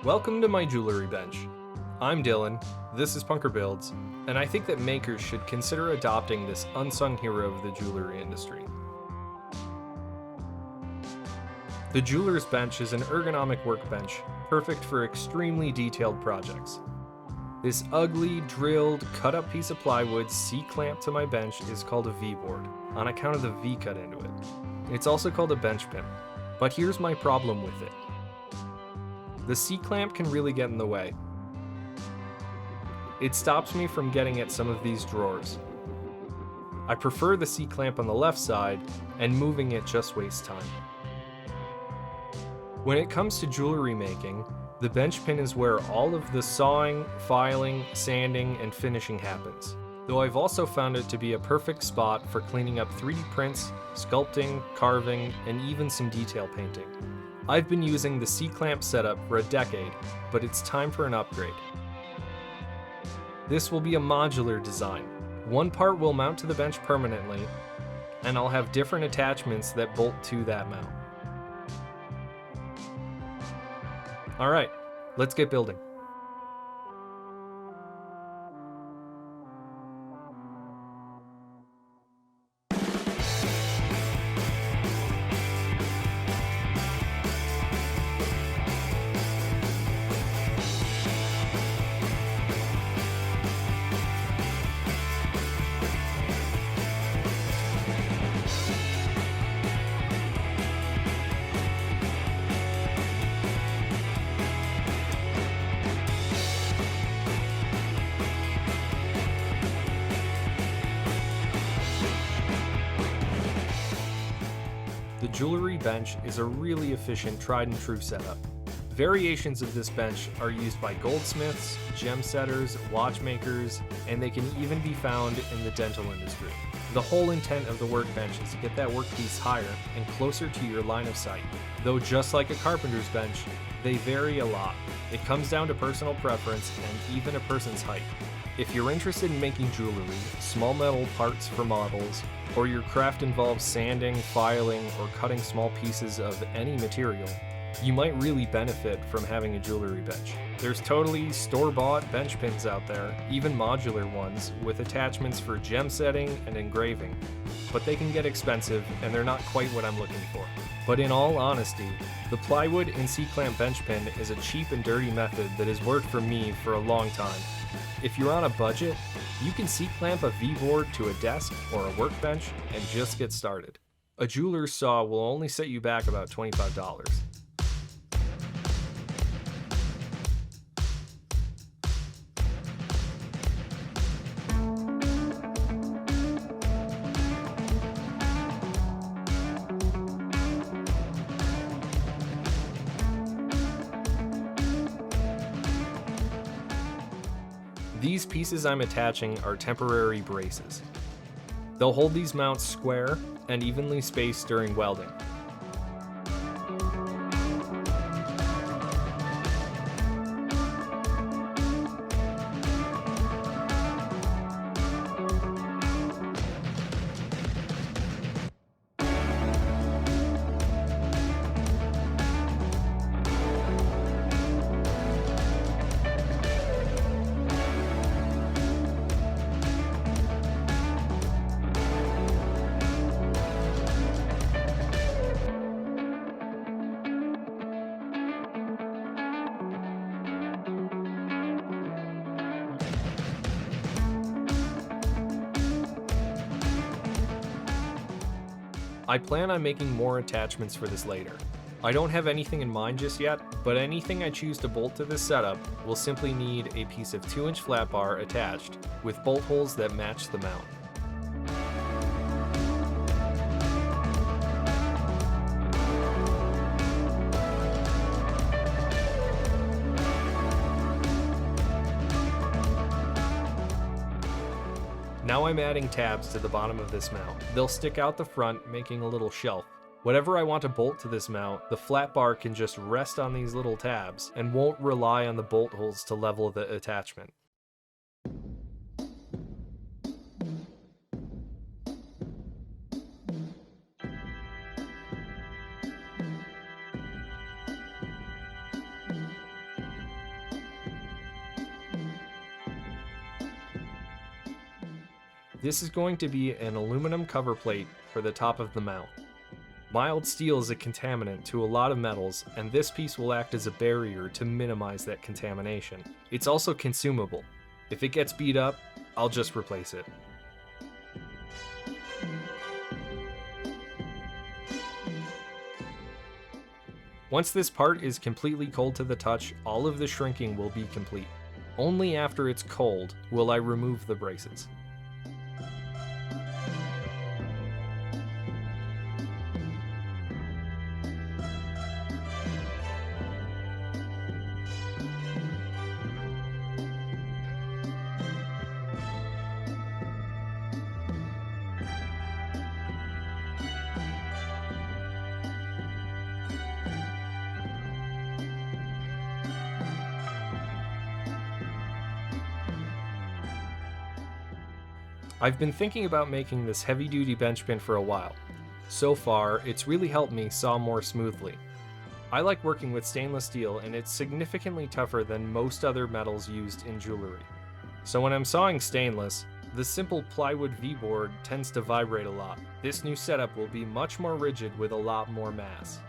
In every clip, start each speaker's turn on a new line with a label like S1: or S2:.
S1: Welcome to my jewelry bench. I'm Dylan, this is Punker Builds, and I think that makers should consider adopting this unsung hero of the jewelry industry. The jeweler's bench is an ergonomic workbench, perfect for extremely detailed projects. This ugly, drilled, cut-up piece of plywood C-clamp to my bench is called a V-board, on account of the V cut into it. It's also called a bench pin, but here's my problem with it. The C-clamp can really get in the way. It stops me from getting at some of these drawers. I prefer the C-clamp on the left side, and moving it just wastes time. When it comes to jewelry making, the bench pin is where all of the sawing, filing, sanding, and finishing happens. Though I've also found it to be a perfect spot for cleaning up 3D prints, sculpting, carving, and even some detail painting. I've been using the C-clamp setup for a decade, but it's time for an upgrade. This will be a modular design. One part will mount to the bench permanently, and I'll have different attachments that bolt to that mount. Alright, let's get building. The jewelry bench is a really efficient, tried and true setup. Variations of this bench are used by goldsmiths, gem setters, watchmakers, and they can even be found in the dental industry. The whole intent of the workbench is to get that workpiece higher and closer to your line of sight. Though just like a carpenter's bench, they vary a lot. It comes down to personal preference and even a person's height. If you're interested in making jewelry, small metal parts for models, or your craft involves sanding, filing, or cutting small pieces of any material, you might really benefit from having a jewelry bench. There's totally store-bought bench pins out there, even modular ones, with attachments for gem setting and engraving. But they can get expensive, and they're not quite what I'm looking for. But in all honesty, the plywood and C-clamp bench pin is a cheap and dirty method that has worked for me for a long time. If you're on a budget, you can C-clamp a V-board to a desk or a workbench and just get started. A jeweler's saw will only set you back about $25. These pieces I'm attaching are temporary braces. They'll hold these mounts square and evenly spaced during welding. I plan on making more attachments for this later. I don't have anything in mind just yet, but anything I choose to bolt to this setup will simply need a piece of 2-inch flat bar attached with bolt holes that match the mount. Now I'm adding tabs to the bottom of this mount. They'll stick out the front, making a little shelf. Whatever I want to bolt to this mount, the flat bar can just rest on these little tabs and won't rely on the bolt holes to level the attachment. This is going to be an aluminum cover plate for the top of the mount. Mild steel is a contaminant to a lot of metals, and this piece will act as a barrier to minimize that contamination. It's also consumable. If it gets beat up, I'll just replace it. Once this part is completely cold to the touch, all of the shrinking will be complete. Only after it's cold will I remove the braces. I've been thinking about making this heavy-duty bench pin for a while. So far, it's really helped me saw more smoothly. I like working with stainless steel, and it's significantly tougher than most other metals used in jewelry. So when I'm sawing stainless, the simple plywood V-board tends to vibrate a lot. This new setup will be much more rigid with a lot more mass.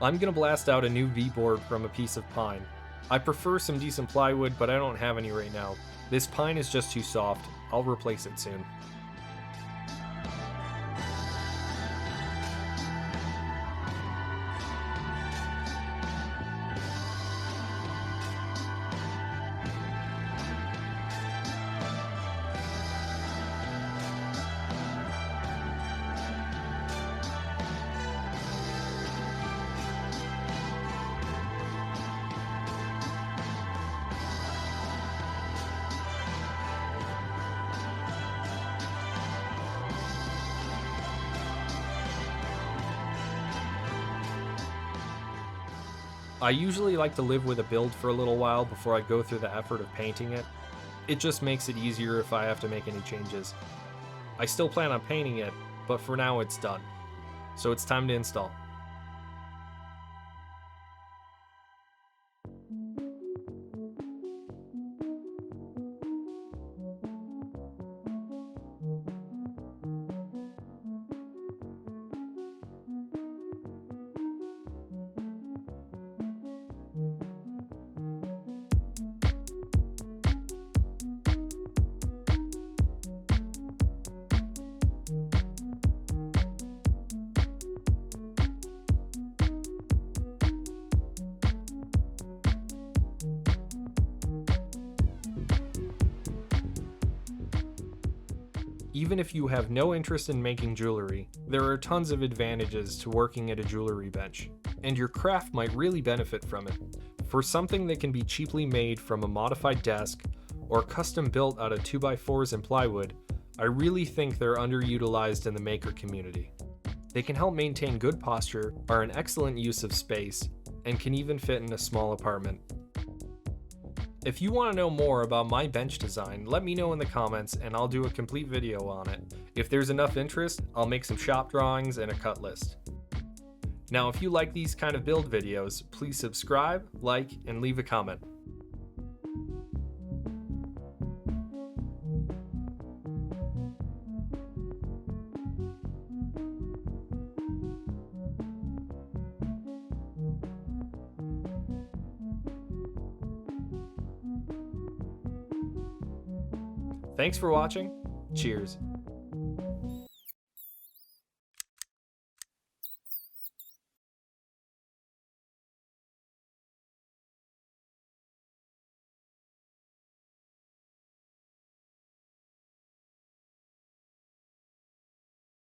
S1: I'm gonna blast out a new V-board from a piece of pine. I prefer some decent plywood, but I don't have any right now. This pine is just too soft. I'll replace it soon. I usually like to live with a build for a little while before I go through the effort of painting it. It just makes it easier if I have to make any changes. I still plan on painting it, but for now it's done. So it's time to install. Even if you have no interest in making jewelry, there are tons of advantages to working at a jewelry bench, and your craft might really benefit from it. For something that can be cheaply made from a modified desk or custom built out of 2x4s and plywood, I really think they're underutilized in the maker community. They can help maintain good posture, are an excellent use of space, and can even fit in a small apartment. If you want to know more about my bench design, let me know in the comments and I'll do a complete video on it. If there's enough interest, I'll make some shop drawings and a cut list. Now, if you like these kind of build videos, please subscribe, like, and leave a comment. Thanks for watching. Cheers.